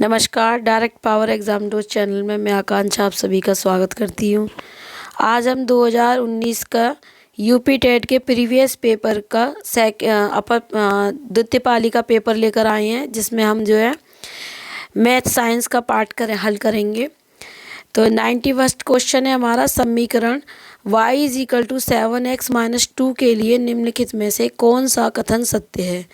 नमस्कार, direct power exam dose channel में मैं आकांक्षा आप सभी का स्वागत करती हूँ। आज हम 2019 का यूपी टेट के प्रीवियस पेपर का द्वितीय पाली का पेपर लेकर आए हैं, जिसमें हम जो है मैथ साइंस का पार्ट हल करेंगे। तो 91st क्वेश्चन है हमारा, समीकरण y = 7x-2 के लिए निम्नलिखित में से कौन सा कथन सत्य है।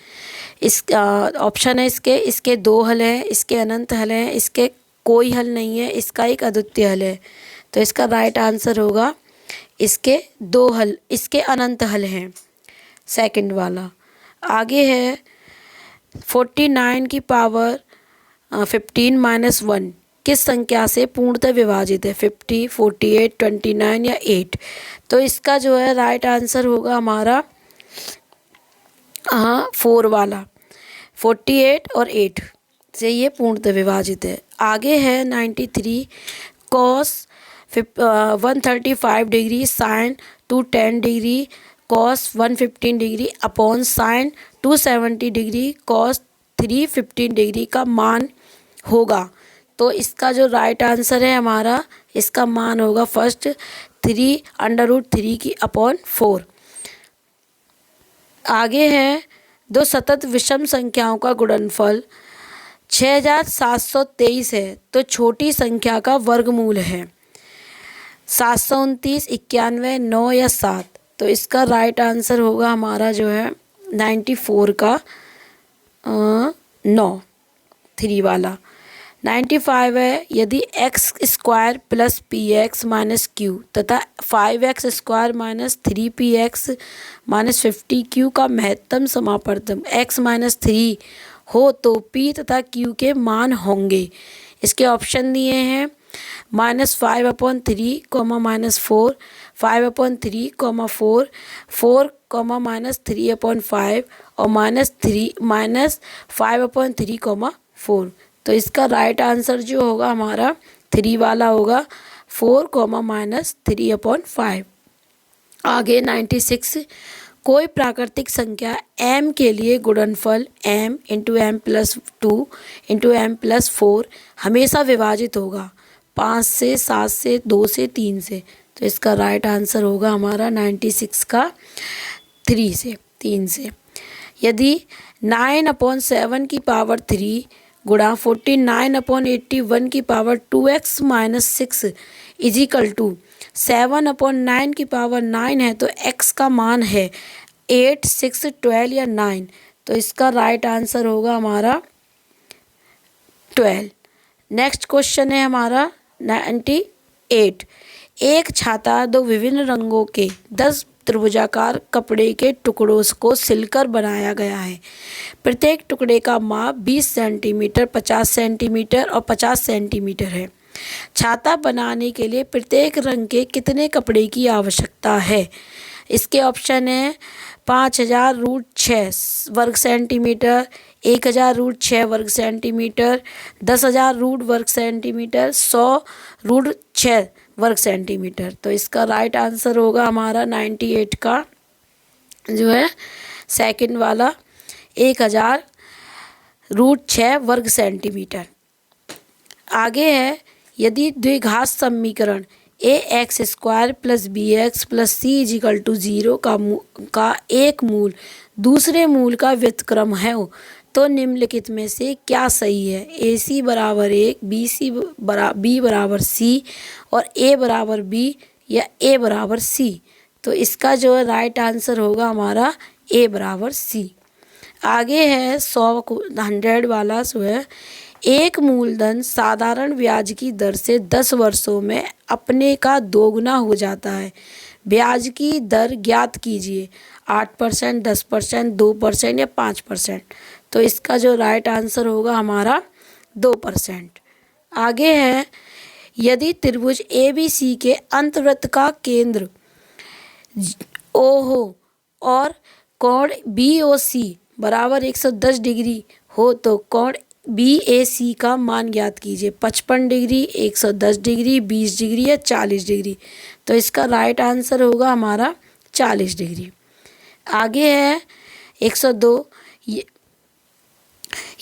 इस ऑप्शन है इसके दो हल हैं, इसके अनंत हल हैं, इसके कोई हल नहीं है, इसका एक अद्वितीय हल है। तो इसका राइट आंसर होगा इसके दो हल, इसके अनंत हल हैं, सेकंड वाला। आगे है 49 की पावर 15 - 1 किस संख्या से पूर्णतः विभाजित है, 50, 48, 29 या 8। तो इसका जो है राइट आंसर होगा हमारा 4 वाला, 48 और 8 से ये पूर्णतः विभाजित है। आगे है 93 cos 135 degree sine 210 degree cos 115 degree upon sine 270 degree cos 315 degree का मान होगा। तो इसका जो राइट आंसर है हमारा, इसका मान होगा फर्स्ट 3√3 की अपॉन 4। आगे है दो सतत विषम संख्याओं का गुणनफल 6723 है, तो छोटी संख्या का वर्गमूल है 729, 91, 9 या 7। तो इसका राइट आंसर होगा हमारा जो है 94 का 9, 3 वाला। 95 है, यदि x² + px - q तथा 5x² - 3px - 50q का महत्तम समापवर्तन x - 3 हो तो p तथा q के मान होंगे। इसके ऑप्शन दिए हैं -5/3, -4, 5/3, 4, 4, -3/5 और -5/3, 4। तो इसका राइट आंसर जो होगा हमारा 3 वाला होगा, 4, -3/5। आगे 96 कोई प्राकृतिक संख्या m के लिए गुणनफल m × m + 2 × m + 4 हमेशा विभाजित होगा 5 से, 7 से, 2 से, 3 से। तो इसका राइट आंसर होगा हमारा 96 का 3 से। यदि 9/7 की पावर 3 गुणा 49/81 की पावर 2x - 6 = 7/9 की पावर 9 है, तो x का मान है 8, 6, 12 या 9। तो इसका राइट आंसर होगा हमारा 12। नेक्स्ट क्वेश्चन है हमारा 98। एक छाता दो विभिन्न रंगों के 10 त्रिभुजाकार कपड़े के टुकड़ों को सिलकर बनाया गया है। प्रत्येक टुकड़े का माप 20 सेंटीमीटर, 50 सेंटीमीटर और 50 सेंटीमीटर है। छाता बनाने के लिए प्रत्येक रंग के कितने कपड़े की आवश्यकता है। इसके ऑप्शन है 5000√6 वर्ग सेंटीमीटर, 1000√6 वर्ग सेंटीमीटर, 10,000 वर्ग सेंटीमीटर, 100√6 वर्ग सेंटीमीटर। तो इसका राइट आंसर होगा हमारा 98 का जो है सेकंड वाला, 1000√6 वर्ग सेंटीमीटर। आगे है, यदि द्विघात समीकरण ax² + bx + c = 0 का एक मूल दूसरे मूल का व्युत्क्रम है, तो निम्नलिखित में से क्या सही है। ac = 1, b = c और a = b या a = c। तो इसका जो राइट आंसर होगा हमारा a = c। आगे है 100 वाला जो है, एक मूलधन साधारण ब्याज की दर से 10 वर्षों में अपने का दोगुना हो जाता है। ब्याज की दर ज्ञात कीजिए, 8%, 10%, 2% या 5%। तो इसका जो राइट आंसर होगा हमारा 2%। आगे है, यदि त्रिभुज ABC के अंतवृत्त का केंद्र O हो और कोण BOC = 110 डिग्री हो, तो कोण BAC का मान ज्ञात कीजिए, 55 डिग्री, 110 डिग्री, 20 डिग्री या 40 डिग्री। तो इसका राइट आंसर होगा हमारा 40 डिग्री। आगे है 102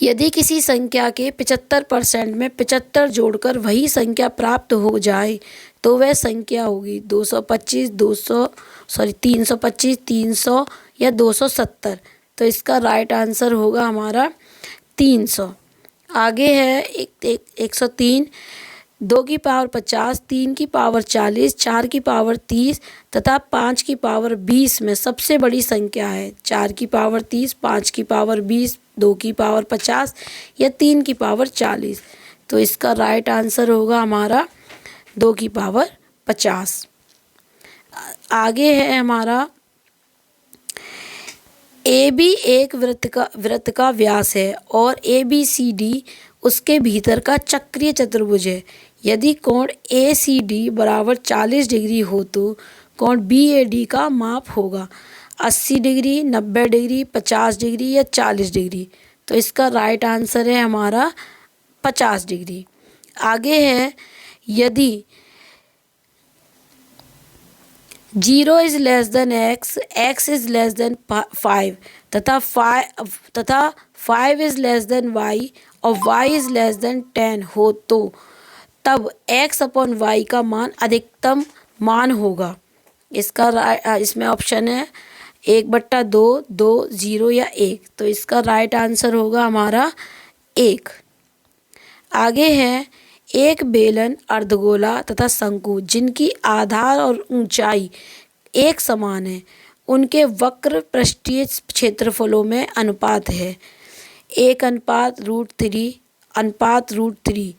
यदि किसी संख्या के 75% में 75 जोड़कर वही संख्या प्राप्त हो जाए तो वह संख्या होगी 225, 325, 300 या 270। तो इसका राइट आंसर होगा हमारा 300। आगे है 103। 2 की पावर 50, 3 की पावर 40, 4 की पावर 30 तथा 5 की पावर 20 में सबसे बड़ी संख्या है। 4 की पावर 30, 5 की पावर 20, 2 की पावर 50 या 3 की पावर 40। तो इसका राइट आंसर होगा हमारा 2 की पावर 50। आगे है हमारा ए बी एक वृत्त का व्यास है और ए बी सी डी उसके भीतर का चक्रीय चतुर्भुज है। यदि कोण ए सी डी बराबर 40 डिग्री हो तो कोण बी ए डी का माप होगा 80 डिग्री, 90 डिग्री, 50 डिग्री या 40 डिग्री। तो इसका राइट आंसर है हमारा 50 डिग्री। आगे है यदि 0 is less than x, x is less than 5 तथा 5 इज लेस देन वाई और y इज लेस देन 10 हो तो तब x अपॉन वाई का मान अधिकतम मान होगा। इसमें ऑप्शन है 1/2, 2, 0 या 1। तो इसका राइट आंसर होगा हमारा 1। आगे है एक बेलन, अर्धगोला तथा शंकु जिनकी आधार और ऊंचाई एक समान है, उनके वक्र पृष्ठीय क्षेत्रफलों में अनुपात है 1:√3 अनुपात √3,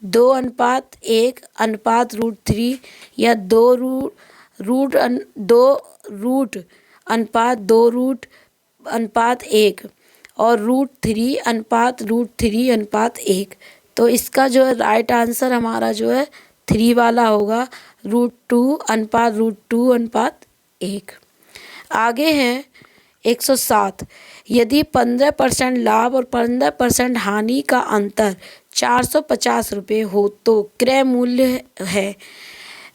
2:1 अनुपात √3 या 2 रूट अनुपात 2 रूट अनुपात 1 और √3 अनुपात √3 अनुपात 1। तो इसका जो है राइट आंसर हमारा जो है 3 वाला होगा √2 अनुपात √2 अनुपात 1। आगे है 107। यदि 15% लाभ और 15% हानि का अंतर 450 रुपये हो तो क्रय मूल्य है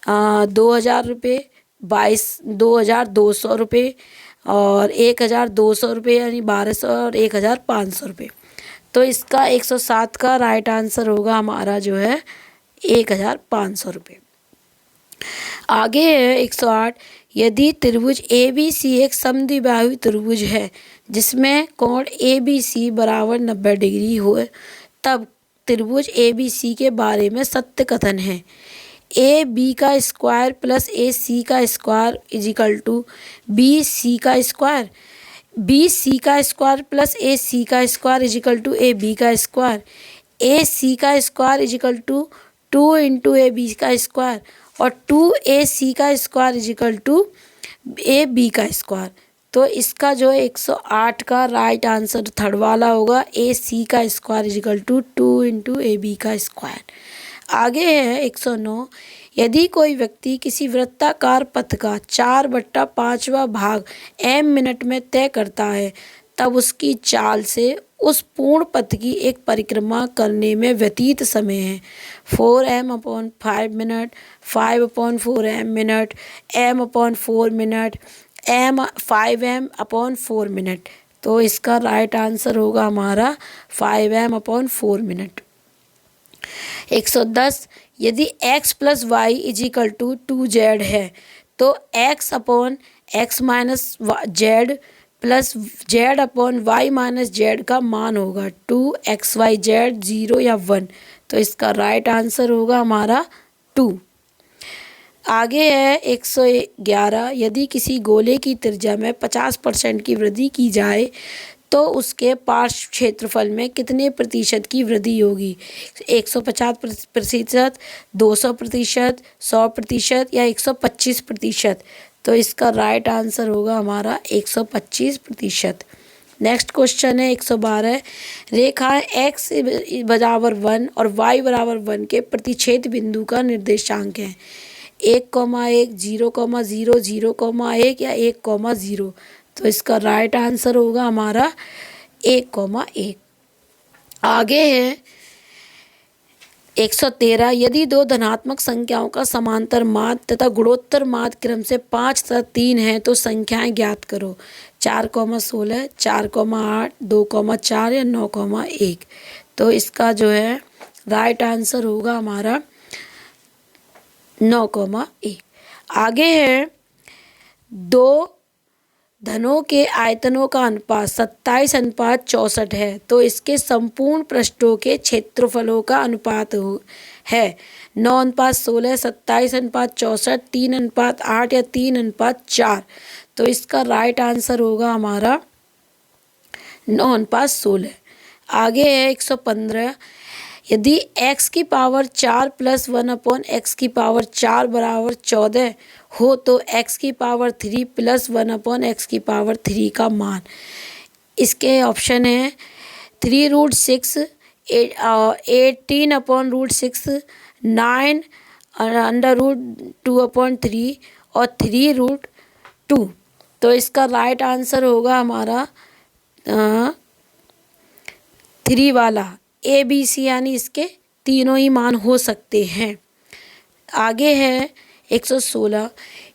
2,000 रुपये, 2,200 रुपये और 1,200 रुपये यानी 1,200 और 1,500 रुपये। तो इसका 107 का राइट आंसर होगा हमारा जो है 1,500 रुपये। आगे है 108। यदि त्रिभुज ए बी सी एक समद्विबाहु त्रिभुज है जिसमें कोण ए बी सी बराबर 90 डिग्री हो तब त्रिभुज ए बी सी के बारे में सत्य कथन है ए बी का स्क्वायर प्लस ए सी का square equal to B C का स्क्वायर, बी सी का स्क्वायर प्लस ए सी का square equal to A B का स्क्वायर, ए सी का square equal to 2 into A B का square और 2 A C का square equal to A B का square. तो इसका जो है 108 का राइट आंसर थर्ड वाला होगा ए सी का square equal to 2 into A B का स्क्वायर। आगे है 109। यदि कोई व्यक्ति किसी वृत्ताकार पथ का 4/5वां भाग m मिनट में तय करता है तब उसकी चाल से उस पूर्ण पथ की एक परिक्रमा करने में व्यतीत समय है 4m/5 minute, 5/4m minute, m/4 minute, 5m/4 minute. तो इसका राइट आंसर होगा हमारा 5m/4 मिनट। 110। यदि x plus y equal to 2z है तो x/x minus z plus z/y minus z का मान होगा 2xyz 0 या 1। तो इसका राइट आंसर होगा हमारा 2। आगे है 111। यदि किसी गोले की त्रिज्या में 50% की वृद्धि की जाए तो उसके पार्श्व क्षेत्रफल में कितने प्रतिशत की वृद्धि होगी 150%, 200%, 100% या 125%। तो इसका राइट आंसर होगा हमारा 125%। नेक्स्ट क्वेश्चन है 112। रेखाएं x बराबर 1 और y बराबर 1 के प्रतिच्छेद बिंदु का निर्देशांक है 1,1, 0,0, 0,1 या 1,0। तो इसका राइट आंसर होगा हमारा 1,1। आगे है 113। यदि दो धनात्मक संख्याओं का समांतर माध्य तथा गुणोत्तर माध्य क्रम से 5 तथा 3 है तो संख्याएं ज्ञात करो। 4,16, 4,8, 2,4 या 9,1। तो इसका जो है राइट आंसर होगा हमारा 9,1। आगे है दो धनों के आयतनों का अनुपात 27:64 है, तो इसके संपूर्ण पृष्ठों के क्षेत्रफलों का अनुपात है 9:16, 27:64, 3:8 या 3:4। तो इसका राइट आंसर होगा हमारा 9:16। आगे है 115। यदि x की पावर 4 + 1 / x की पावर 4 = 14 हो तो x की पावर 3 + 1 / x की पावर 3 का मान। इसके ऑप्शन है 3√6, 18/√6, 9 √2/3 और 3√2। तो इसका राइट आंसर होगा हमारा 3 वाला ABC, यानी इसके तीनों ही मान हो सकते हैं। आगे है 116।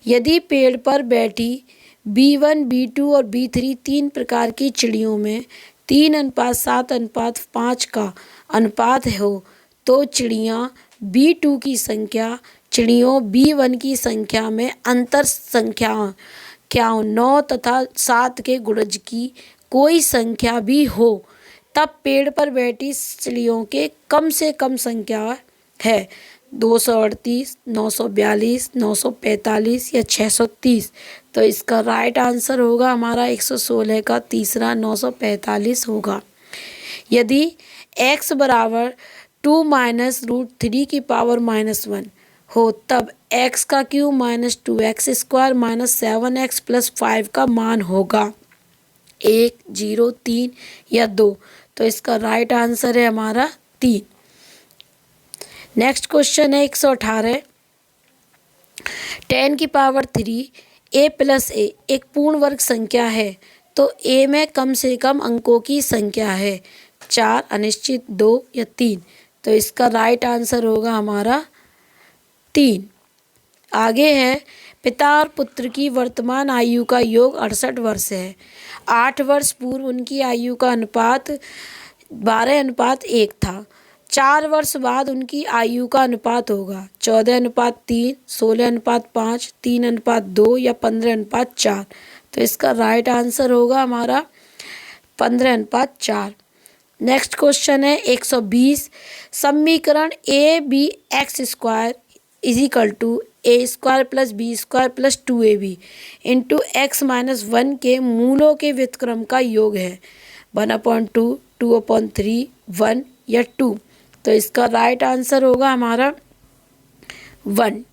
यदि पेड़ पर बैठी B1, B2 और B3 तीन प्रकार की चिड़ियों में 3:7:5 का अनुपात हो तो चिड़िया B2 की संख्या चिड़ियों B1 की संख्या में अंतर संख्या 9 तथा 7 के गुणज की कोई संख्या भी हो, तब पेड़ पर बैठी चिड़ियों के कम से कम संख्या है 238, 942, 945 या 630। तो इसका राइट आंसर होगा हमारा 116 का तीसरा 945 होगा। यदि x बराबर 2 - √3 की पावर -1 हो तब x का क्यूब -2x² -7x + 5 का मान होगा 1, 0, 3 या 2। तो इसका राइट आंसर है हमारा 3। नेक्स्ट क्वेश्चन है 118। 10 की पावर 3 a + a एक पूर्ण वर्ग संख्या है तो a में कम से कम अंकों की संख्या है 4, अनिश्चित, 2 या 3। तो इसका राइट आंसर होगा हमारा 3। आगे है पिता और पुत्र की वर्तमान आयु का योग 68 वर्ष है। 8 वर्ष पूर्व उनकी आयु का अनुपात 12:1 था। 4 वर्ष बाद उनकी आयु का अनुपात होगा 14:3, 16:5, 3:2 या 15:4। तो इसका राइट आंसर होगा हमारा 15:4। नेक्स्ट क्वेश्चन है 120। समीकरण ABX² = A² + B² + 2AB × x - 1 के मूलों के व्युत्क्रम का योग है 1/2, 2/3, 1 या 2। तो इसका राइट आंसर होगा हमारा 1।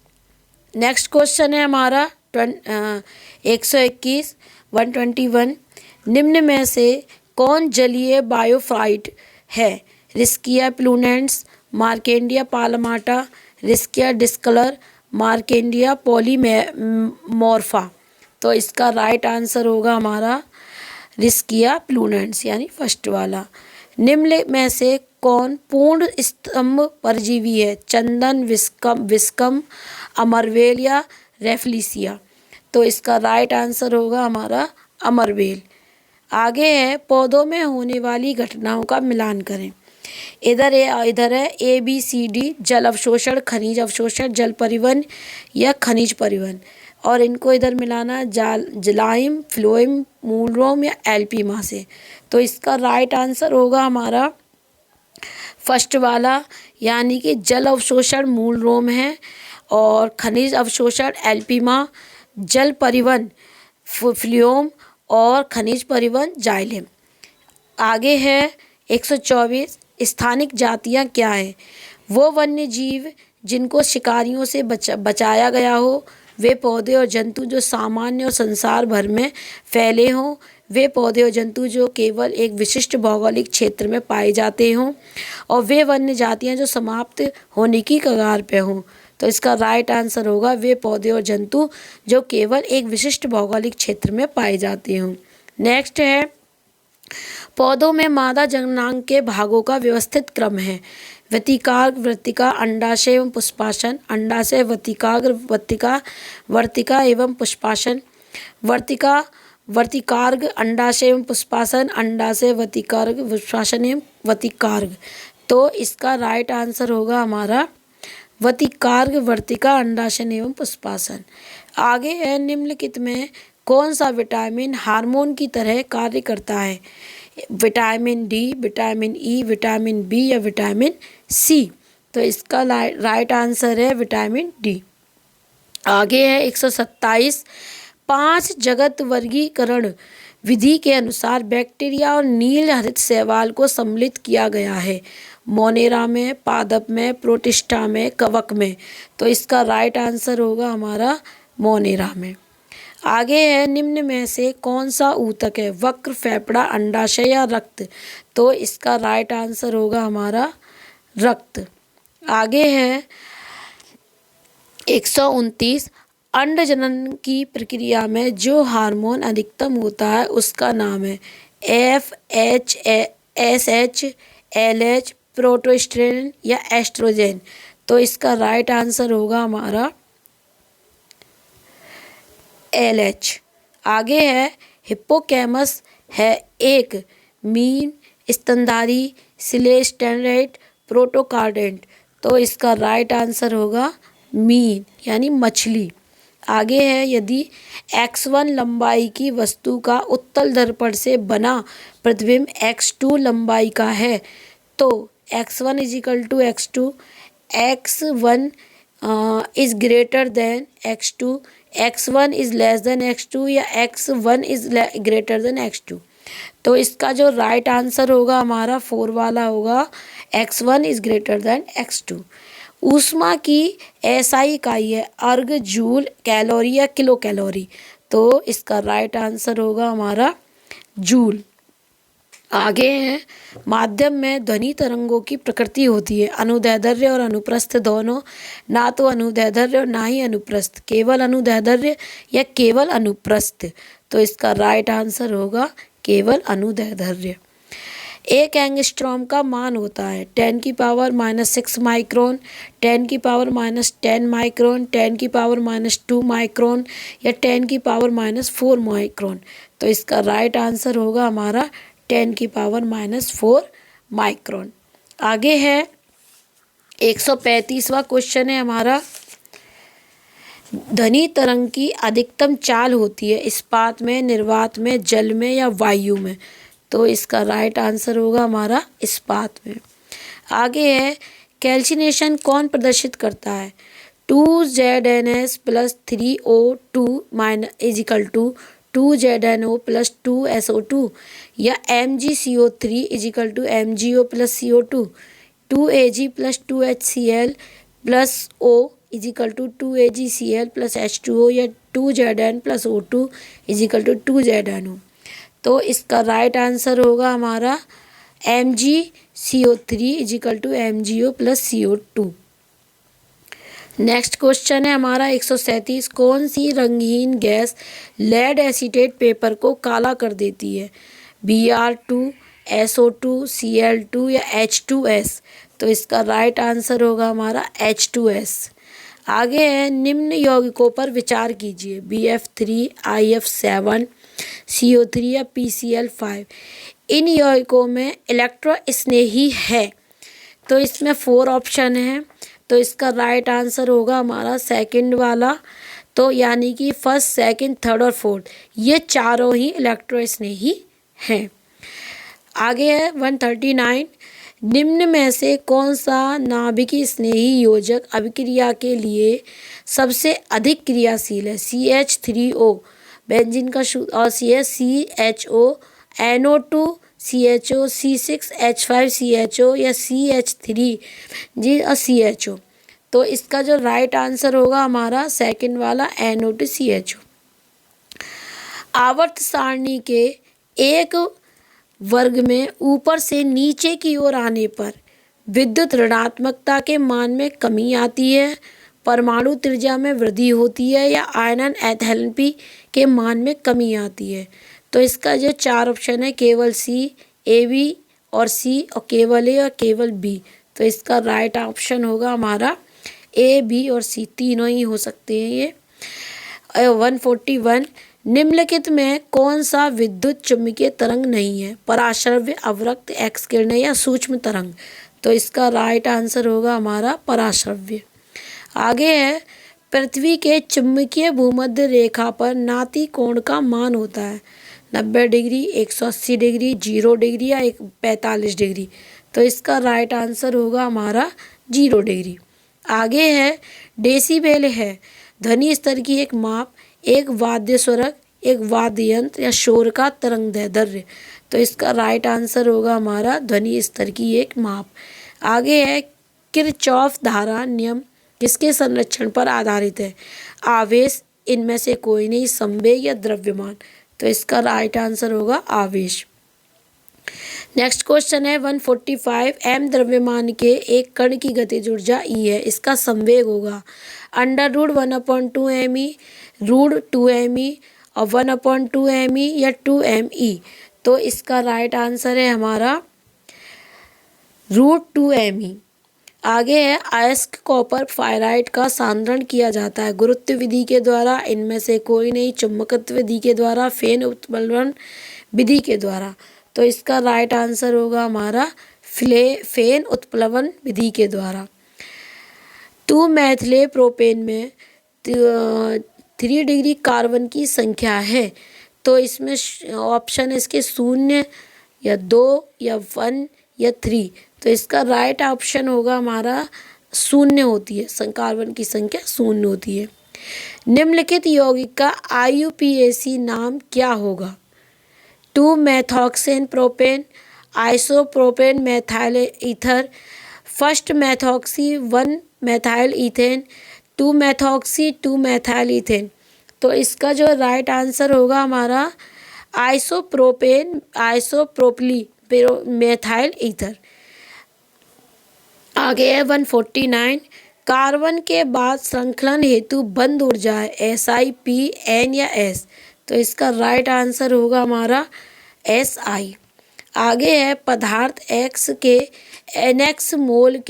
नेक्स्ट क्वेश्चन है हमारा 121, 121। निम्न में से कौन जलीय बायोफाइट है? रिस्किया प्लूनेंस, मार्केंडिया पालमाटा, रिस्किया डिस्कलर, मार्केंडिया पॉलीमॉर्फा। तो इसका राइट आंसर होगा हमारा रिस्किया प्लूनेंस, यानी फर्स्ट वाला। निम्न में से कौन पूर्ण स्तंभ परजीवी है? चंदन, विस्कम, अमरवेल या रेफ्लिसिया। तो इसका राइट आंसर होगा हमारा अमरवेल। आगे है पौधों में होने वाली घटनाओं का मिलान करें। इधर है ABCD, जल अवशोषण, खनिज अवशोषण, जल परिवहन या खनिज परिवहन। और इनको इधर मिलाना जलाइम, फ्लोएम, मूलरोम या एल्पीमा से। तो इसका राइट आंसर होगा हमारा फर्स्ट वाला, यानी कि जल अवशोषण मूलरोम है और खनिज अवशोषण एल्पीमा, जल परिवहन फ्लोएम और खनिज परिवहन जाइलम। आगे है 124। स्थानिक जातियाँ क्या हैं? वो वन्य जीव जिनको शिकारियों से बचाया गया हो, वे पौधे और जंतु जो सामान्य और संसार भर में फैले हों, वे पौधे और जंतु जो केवल एक विशिष्ट भौगोलिक क्षेत्र में पाए जाते हों, और वे वन्य जातियाँ जो समाप्त होने की कगार पे हों। तो इसका राइट आंसर होगा वे पौधे और जंतु जो केवल एक विशिष्ट भौगोलिक क्षेत्र में पाए जाते हों। नेक्स्ट है पौधों में मादा जननांग के भागों का व्यवस्थित क्रम है। वर्तिकाग्र, वर्तिका, अंडाशय एवं पुष्पाशन, अंडाशय, वर्तिकाग्र, वर्तिका एवं पुष्पाशन, वर्तिका, वर्तिकार्ग अंडाशय एवं पुष्पासन, अंडाशय वर्तिकार्ग पुष्पासन एवं वर्तिकार्ग। तो इसका राइट आंसर होगा हमारा वर्तिकार्ग, वर्तिका, अंडाशन एवं पुष्पासन। आगे है निम्नलिखित में कौन सा विटामिन हार्मोन की तरह कार्य करता है? Vitamin D, vitamin E, vitamin B या विटामिन सी। तो इसका राइट आंसर है विटामिन डी। आगे है 127, 5 जगत वर्गीकरण विधि के अनुसार बैक्टीरिया और नील हरित शैवाल को सम्मिलित किया गया है। मोनेरा में, पादप में, प्रोटिस्टा में, कवक में। तो इसका राइट आंसर होगा हमारा मोनेरा में। आगे है निम्न में से कौन सा ऊतक है? वक्र, फेफड़ा, अंडाशय या रक्त। तो इसका राइट आंसर होगा हमारा रक्त। आगे है 129, अंड जनन की प्रक्रिया में जो हार्मोन अधिकतम होता है उसका नाम है FH, SH, LH, प्रोटोस्टेरोन या एस्ट्रोजन। तो इसका राइट आंसर होगा हमारा LH। आगे है हिप्पोकैम्पस है एक मीन स्तनधारी सिलेस्टेरेट प्रोटोकार्डेंट। तो इसका राइट आंसर होगा मीन यानी मछली। आगे है यदि x1 लंबाई की वस्तु का उत्तल दर्पण से बना प्रतिबिंब x2 लंबाई का है तो x1 = x2, x1 is greater than x2, x1 is less than x2 या x1 is greater than x2। तो इसका जो राइट आंसर होगा हमारा 4 वाला होगा, x1 is greater than x2। ऊष्मा की एसआई इकाई है अर्ग, जूल, कैलोरी या किलो कैलोरी। तो इसका राइट आंसर होगा हमारा जूल। आगे है माध्यम में ध्वनि तरंगों की प्रकृति होती है अनुदैर्ध्य और अनुप्रस्थ दोनों, ना तो अनुदैर्ध्य और ना ही अनुप्रस्थ, केवल अनुदैर्ध्य या केवल अनुप्रस्थ। तो इसका राइट आंसर होगा केवल अनुदैर्ध्य। एक एंगस्ट्रॉम का मान होता है 10⁻⁻6 माइक्रोन, 10⁻⁻10 माइक्रोन, 10⁻⁻2 माइक्रोन या 10⁻⁻4 माइक्रोन। तो इसका राइट आंसर होगा हमारा 10⁻⁻4 माइक्रोन। आगे है 135वां क्वेश्चन है हमारा, ध्वनि तरंग की अधिकतम चाल होती है इस्पात में, निर्वात में, जल में या वायु में। तो इसका राइट आंसर होगा हमारा इस्पात में। आगे है कैल्सिनेशन कौन प्रदर्शित करता है? 2ZnS + 3O2 = 2ZnO + 2SO2 या MgCO3 = MgO + CO2, 2Ag + 2HCl + O = 2AgCl + H2O या 2Zn + O2 = 2ZnO। तो इसका राइट आंसर होगा हमारा MgCO3 = MgO + CO2। Next question है हमारा 137, कौन सी रंगहीन गैस लेड एसीटेट पेपर को काला कर देती है? Br2, SO2, Cl2 या H2S। तो इसका राइट आंसर होगा हमारा H2S। आगे है निम्न यौगिकों पर विचार कीजिए BF3, IF7, CO3 या PCl5। इन यौगिकों में इलेक्ट्रोस्नेही है। तो इसमें 4 ऑप्शन हैं। तो इसका राइट आंसर होगा हमारा सेकंड वाला। तो यानी कि फर्स्ट, सेकंड, थर्ड और फोर्थ ये चारों ही इलेक्ट्रोस्नेही हैं। आगे है 139, निम्न में से कौन सा नाभिकीय स्नेही योजक अभिक्रिया के लिए सबसे अधिक क्रियाशील है? CH3O बेंजीन का और CHO, NO2 CHO, C6H5 CHO या CH3 जी और CHO। तो इसका जो राइट आंसर होगा हमारा सेकंड वाला NO2 CHO। आवर्त सारणी के एक वर्ग में ऊपर से नीचे की ओर आने पर विद्युत ऋणात्मकता के मान में कमी आती है, परमाणु त्रिज्या में वृद्धि होती है या आयनन एंथैल्पी के मान में कमी आती है। तो इसका जो 4 ऑप्शन है केवल C, AB और C और केवल A और केवल B। तो इसका राइट ऑप्शन होगा हमारा A, B और C, तीनों ही हो सकते हैं ये। 141, निम्नलिखित में कौन सा विद्युत चुम्बकीय तरंग नहीं है? पराश्रव्य, अवरक्त, एक्स किरणें या सूक्ष्म तरंग। तो इसका राइट आंसर होगा हमारा पराश्रव्य। आगे है, पृथ्वी के चुंबकीय भूमध्य रेखा पर नाती कोण का मान होता है 90 डिग्री, 180 डिग्री, 0 डिग्री या 45 डिग्री। तो इसका राइट आंसर होगा हमारा 0 डिग्री। आगे है, डेसिबेल है ध्वनि स्तर की एक माप, एक वाद्य स्वरक, एक वाद्य यंत्र या शोर का तरंगदैर्ध्य। तो इसका राइट आंसर होगा हमारा ध्वनि स्तर की एक माप। आगे है, किरचॉफ धारा नियम किसके संरक्षण पर आधारित है? आवेश, इनमें से कोई नहीं, संवेग या द्रव्यमान। तो इसका राइट आंसर होगा आवेश। नेक्स्ट क्वेश्चन है 145, एम द्रव्यमान के एक कण की गतिज ऊर्जा ई है, इसका संवेग होगा √1/2 me, √2 me और 1/2 me या 2 me। तो इसका राइट आंसर है हमारा √2 me। आगे है, अयस्क कॉपर फ्लोराइड का सांद्रण किया जाता है गुरुत्व विधि के द्वारा, इनमें से कोई नहीं, चुंबकत्व विधि के द्वारा, फेन उत्प्लवन विधि के द्वारा। तो इसका राइट आंसर होगा हमारा फेन उत्प्लवन विधि के द्वारा। 2 मैथिले प्रोपेन में 3 डिग्री कार्बन की संख्या है। तो इसमें ऑप्शन इसके 0 या 2 या 1 या 3। तो इसका राइट ऑप्शन होगा हमारा 0 होती है, कार्बन की संख्या 0 होती है। निम्नलिखित यौगिक का IUPAC नाम क्या होगा? 2 methoxane propane, isopropane methyl ether, first methoxy 1 methyl ethane, 2 methoxy 2 methyl ethane. तो इसका जो राइट आंसर होगा हमारा आइसोप्रोपली मेथाइल ईथर। आगे है 149, कार्बन के बाद श्रृंखलन हेतु बंद ऊर्जा है SI, P, N या S। तो इसका राइट आंसर होगा हमारा SI। आगे है, पदार्थ X के NX मोल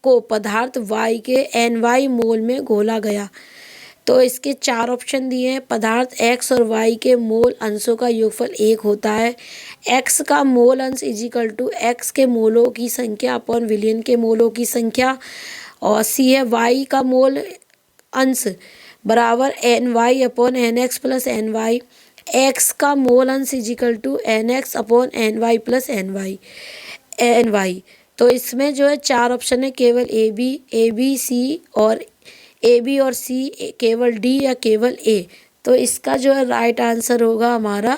को पदार्थ Y के NY मोल में घोला गया। तो इसके 4 ऑप्शन दिए हैं। पदार्थ X और Y के मोल अंशों का योगफल 1 होता है। X का मोल अंश = X के मोलों की संख्या अपॉन विलयन के मोलों की संख्या। और C है, Y का मोल अंश बराबर NY upon NX plus NY। X का मोल अंश = NX upon NY plus NY। तो इसमें जो है 4 ऑप्शन है, केवल AB, C और AB और C, केवल D या केवल A। तो इसका जो है राइट आंसर होगा हमारा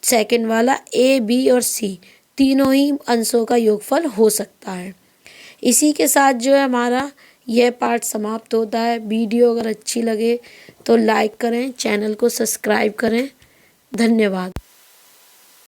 सेकंड वाला A, B और C, तीनों ही अंशों का योगफल हो सकता है। इसी के साथ जो है हमारा यह पार्ट समाप्त होता है। वीडियो अगर अच्छी लगे तो लाइक करें, चैनल को सब्सक्राइब करें। धन्यवाद।